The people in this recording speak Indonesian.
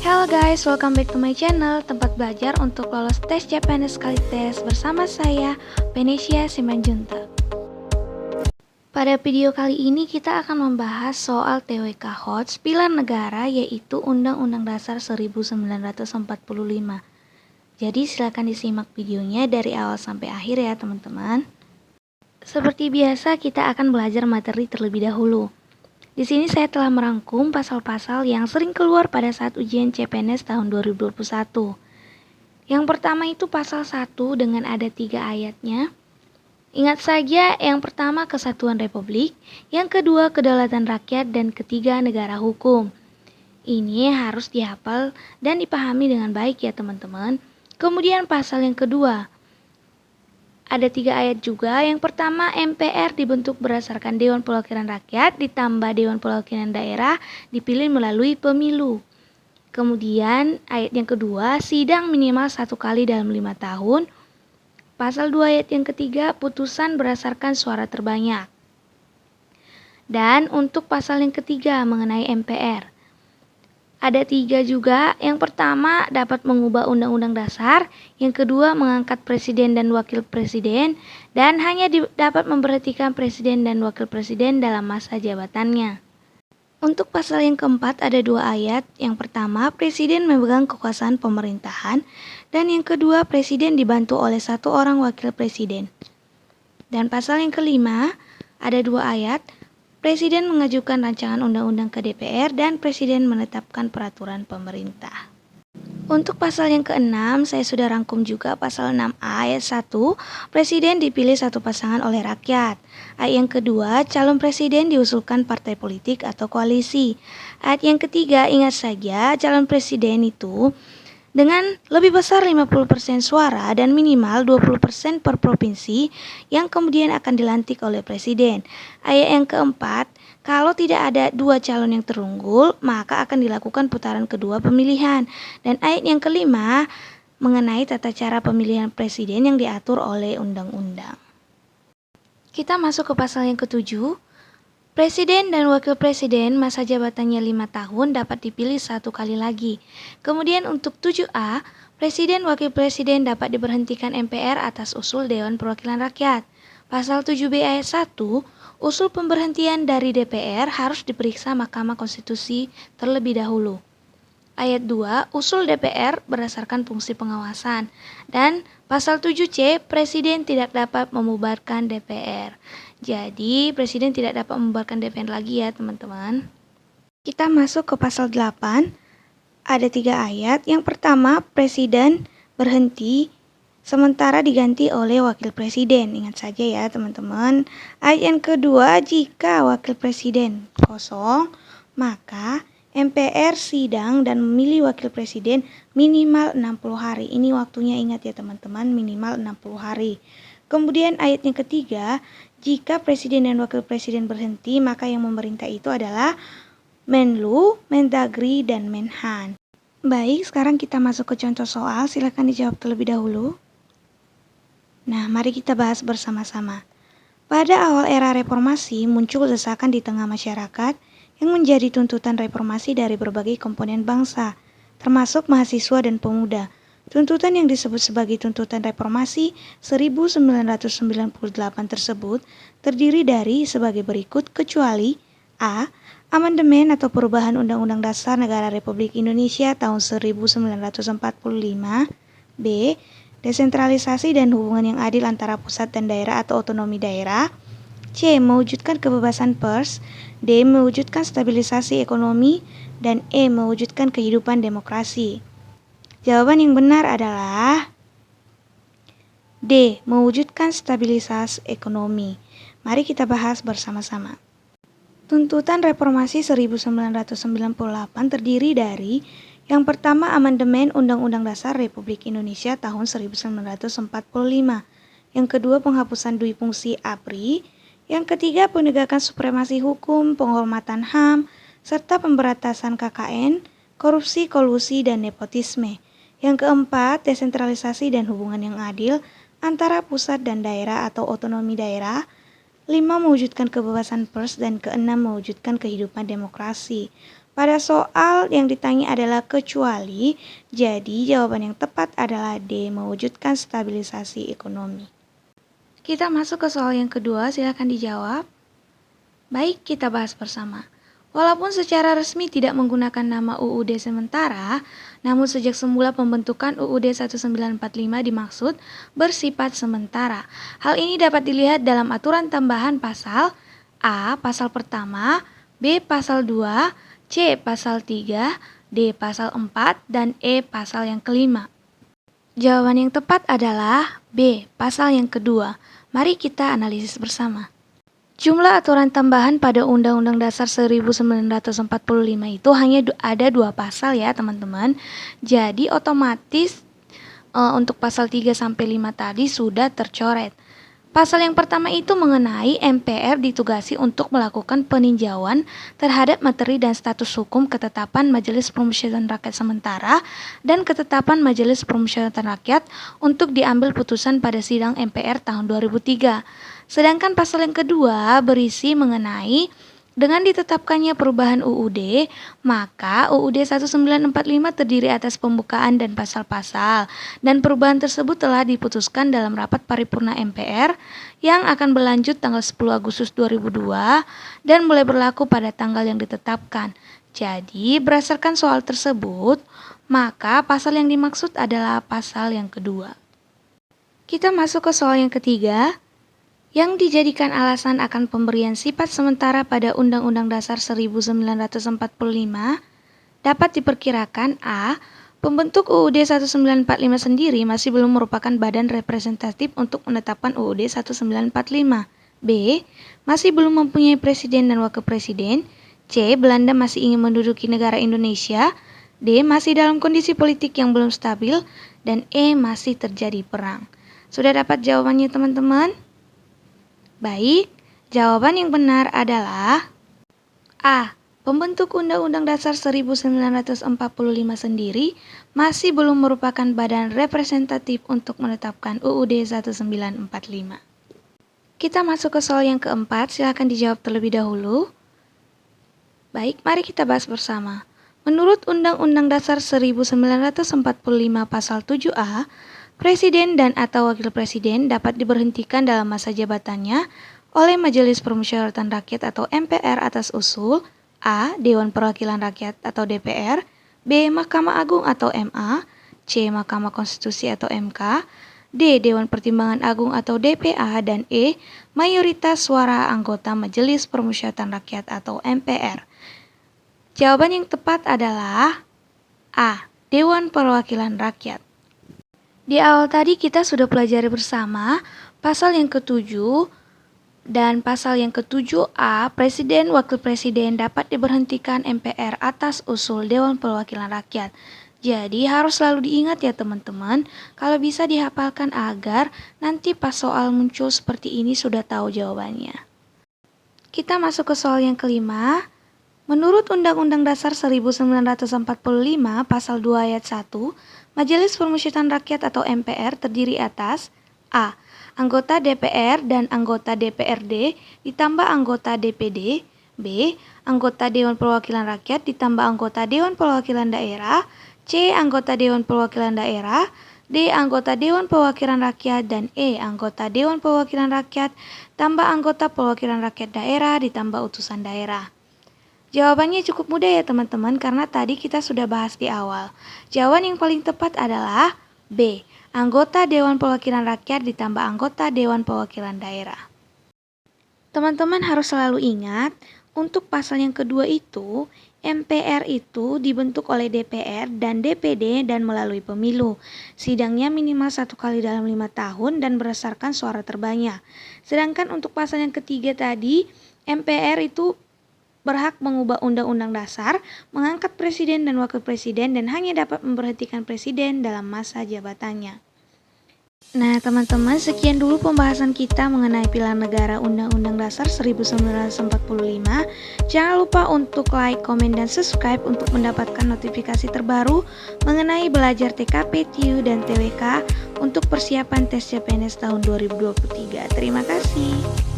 Hello guys, welcome back to my channel, tempat belajar untuk lolos tes CPNS sekali tes bersama saya, Venesia Simanjuntak. Pada video kali ini kita akan membahas soal TWK HOTS pilar negara, yaitu Undang-Undang Dasar 1945. Jadi silakan disimak videonya dari awal sampai akhir ya teman-teman. Seperti biasa kita akan belajar materi terlebih dahulu. Di sini saya telah merangkum pasal-pasal yang sering keluar pada saat ujian CPNS tahun 2021. Yang pertama itu pasal 1 dengan ada 3 ayatnya. Ingat saja, yang pertama kesatuan republik, yang kedua kedaulatan rakyat, dan ketiga negara hukum. Ini harus dihafal dan dipahami dengan baik ya teman-teman. Kemudian pasal yang kedua, ada 3 ayat juga. Yang pertama, MPR dibentuk berdasarkan Dewan Perwakilan Rakyat ditambah Dewan Perwakilan Daerah dipilih melalui pemilu. Kemudian ayat yang kedua, sidang minimal 1 kali dalam 5 tahun. Pasal 2 ayat yang ketiga, putusan berdasarkan suara terbanyak. Dan untuk pasal yang ketiga mengenai MPR, ada 3 juga. Yang pertama, dapat mengubah undang-undang dasar. Yang kedua, mengangkat presiden dan wakil presiden. Dan hanya dapat memberhentikan presiden dan wakil presiden dalam masa jabatannya. Untuk pasal yang keempat ada 2 ayat. Yang pertama, presiden memegang kekuasaan pemerintahan. Dan yang kedua, presiden dibantu oleh 1 orang wakil presiden. Dan pasal yang kelima ada 2 ayat. Presiden mengajukan rancangan undang-undang ke DPR dan Presiden menetapkan peraturan pemerintah. Untuk pasal yang ke-6, saya sudah rangkum juga pasal 6A ayat 1, Presiden dipilih 1 pasangan oleh rakyat. Ayat yang kedua, calon presiden diusulkan partai politik atau koalisi. Ayat yang ketiga, ingat saja calon presiden itu dengan lebih besar 50% suara dan minimal 20% per provinsi yang kemudian akan dilantik oleh presiden. Ayat yang keempat, kalau tidak ada 2 calon yang terunggul, maka akan dilakukan putaran kedua pemilihan. Dan ayat yang kelima, mengenai tata cara pemilihan presiden yang diatur oleh undang-undang. Kita masuk ke pasal yang ke-7. Presiden dan wakil presiden masa jabatannya 5 tahun dapat dipilih 1 kali lagi. Kemudian untuk 7A, presiden wakil presiden dapat diberhentikan MPR atas usul Dewan Perwakilan Rakyat. Pasal 7B ayat 1, usul pemberhentian dari DPR harus diperiksa Mahkamah Konstitusi terlebih dahulu. Ayat 2, usul DPR berdasarkan fungsi pengawasan. Dan pasal 7C, presiden tidak dapat membubarkan DPR. Jadi, presiden tidak dapat membubarkan DPR lagi ya teman-teman. Kita masuk ke pasal 8. Ada 3 ayat. Yang pertama, presiden berhenti sementara diganti oleh wakil presiden. Ingat saja ya teman-teman. Ayat yang kedua, jika wakil presiden kosong, maka MPR sidang dan memilih wakil presiden minimal 60 hari. Ini waktunya, ingat ya teman-teman, minimal 60 hari. Kemudian ayat yang ketiga, jika presiden dan wakil presiden berhenti, maka yang memerintah itu adalah Menlu, Mendagri, dan Menhan. Baik, sekarang kita masuk ke contoh soal. Silakan dijawab terlebih dahulu. Nah, mari kita bahas bersama-sama. Pada awal era reformasi, muncul desakan di tengah masyarakat yang menjadi tuntutan reformasi dari berbagai komponen bangsa, termasuk mahasiswa dan pemuda. Tuntutan yang disebut sebagai tuntutan reformasi 1998 tersebut terdiri dari sebagai berikut, kecuali A. Amandemen atau perubahan Undang-Undang Dasar Negara Republik Indonesia tahun 1945. B. Desentralisasi dan hubungan yang adil antara pusat dan daerah atau otonomi daerah. C. Mewujudkan kebebasan pers. D. Mewujudkan stabilisasi ekonomi. Dan E. Mewujudkan kehidupan demokrasi. Jawaban yang benar adalah D. Mewujudkan stabilisasi ekonomi. Mari kita bahas bersama-sama. Tuntutan reformasi 1998 terdiri dari yang pertama, amandemen Undang-Undang Dasar Republik Indonesia tahun 1945. Yang kedua, penghapusan dui fungsi ABRI. Yang ketiga, penegakan supremasi hukum, penghormatan HAM, serta pemberantasan KKN, korupsi, kolusi, dan nepotisme. Yang keempat, desentralisasi dan hubungan yang adil antara pusat dan daerah atau otonomi daerah. 5. Mewujudkan kebebasan pers. Dan ke-6, mewujudkan kehidupan demokrasi. Pada soal yang ditanya adalah kecuali, jadi jawaban yang tepat adalah D, mewujudkan stabilisasi ekonomi. Kita masuk ke soal yang kedua, silakan dijawab. Baik, kita bahas bersama. Walaupun secara resmi tidak menggunakan nama UUD sementara, namun sejak semula pembentukan UUD 1945 dimaksud bersifat sementara. Hal ini dapat dilihat dalam aturan tambahan pasal A. Pasal pertama, B. Pasal 2, C. Pasal 3, D. Pasal 4, dan E. Pasal yang kelima. Jawaban yang tepat adalah B. Pasal yang kedua. Mari kita analisis bersama. Jumlah aturan tambahan pada Undang-Undang Dasar 1945 itu hanya ada 2 pasal ya teman-teman. Jadi otomatis untuk pasal 3-5 tadi sudah tercoret. Pasal yang pertama itu mengenai MPR ditugasi untuk melakukan peninjauan terhadap materi dan status hukum ketetapan Majelis Permusyawaratan Rakyat sementara dan ketetapan Majelis Permusyawaratan Rakyat untuk diambil putusan pada sidang MPR tahun 2003. Sedangkan pasal yang kedua berisi mengenai dengan ditetapkannya perubahan UUD, maka UUD 1945 terdiri atas pembukaan dan pasal-pasal, dan perubahan tersebut telah diputuskan dalam rapat paripurna MPR yang akan berlanjut tanggal 10 Agustus 2002 dan mulai berlaku pada tanggal yang ditetapkan. Jadi, berdasarkan soal tersebut, maka pasal yang dimaksud adalah pasal yang kedua. Kita masuk ke soal yang ketiga, yang dijadikan alasan akan pemberian sifat sementara pada Undang-Undang Dasar 1945 dapat diperkirakan A. Pembentuk UUD 1945 sendiri masih belum merupakan badan representatif untuk menetapkan UUD 1945. B. Masih belum mempunyai presiden dan wakil presiden. C. Belanda masih ingin menduduki negara Indonesia. D. Masih dalam kondisi politik yang belum stabil. Dan E. Masih terjadi perang. Sudah dapat jawabannya teman-teman? Baik, jawaban yang benar adalah A. Pembentuk Undang-Undang Dasar 1945 sendiri masih belum merupakan badan representatif untuk menetapkan UUD 1945. Kita masuk ke soal yang keempat, silakan dijawab terlebih dahulu. Baik, mari kita bahas bersama. Menurut Undang-Undang Dasar 1945 Pasal 7A, Presiden dan atau Wakil Presiden dapat diberhentikan dalam masa jabatannya oleh Majelis Permusyawaratan Rakyat atau MPR atas usul A. Dewan Perwakilan Rakyat atau DPR, B. Mahkamah Agung atau MA, C. Mahkamah Konstitusi atau MK, D. Dewan Pertimbangan Agung atau DPA, dan E. Mayoritas suara anggota Majelis Permusyawaratan Rakyat atau MPR. Jawaban yang tepat adalah A. Dewan Perwakilan Rakyat. Di awal tadi kita sudah pelajari bersama pasal yang ke-7 dan pasal yang ke-7A, Presiden Wakil Presiden dapat diberhentikan MPR atas usul Dewan Perwakilan Rakyat. Jadi harus selalu diingat ya teman-teman, kalau bisa dihafalkan agar nanti pas soal muncul seperti ini sudah tahu jawabannya. Kita masuk ke soal yang kelima. Menurut Undang-Undang Dasar 1945 Pasal 2 Ayat 1, Majelis Permusyawaratan Rakyat atau MPR terdiri atas A. Anggota DPR dan anggota DPRD ditambah anggota DPD, B. Anggota Dewan Perwakilan Rakyat ditambah anggota Dewan Perwakilan Daerah, C. Anggota Dewan Perwakilan Daerah, D. Anggota Dewan Perwakilan Rakyat, dan E. Anggota Dewan Perwakilan Rakyat tambah anggota Perwakilan Rakyat Daerah ditambah utusan daerah. Jawabannya cukup mudah ya teman-teman karena tadi kita sudah bahas di awal. Jawaban yang paling tepat adalah B. Anggota Dewan Perwakilan Rakyat ditambah anggota Dewan Perwakilan Daerah. Teman-teman harus selalu ingat, untuk pasal yang kedua itu, MPR itu dibentuk oleh DPR dan DPD dan melalui pemilu. Sidangnya minimal 1 kali dalam 5 tahun dan berdasarkan suara terbanyak. Sedangkan untuk pasal yang ketiga tadi, MPR itu berhak mengubah undang-undang dasar, mengangkat presiden dan wakil presiden, dan hanya dapat memberhentikan presiden dalam masa jabatannya. Nah teman-teman, sekian dulu pembahasan kita mengenai pilihan negara Undang-Undang Dasar 1945. Jangan lupa untuk like, komen, dan subscribe untuk mendapatkan notifikasi terbaru mengenai belajar TKP, TIU, dan TWK untuk persiapan tes CPNS tahun 2023. Terima kasih.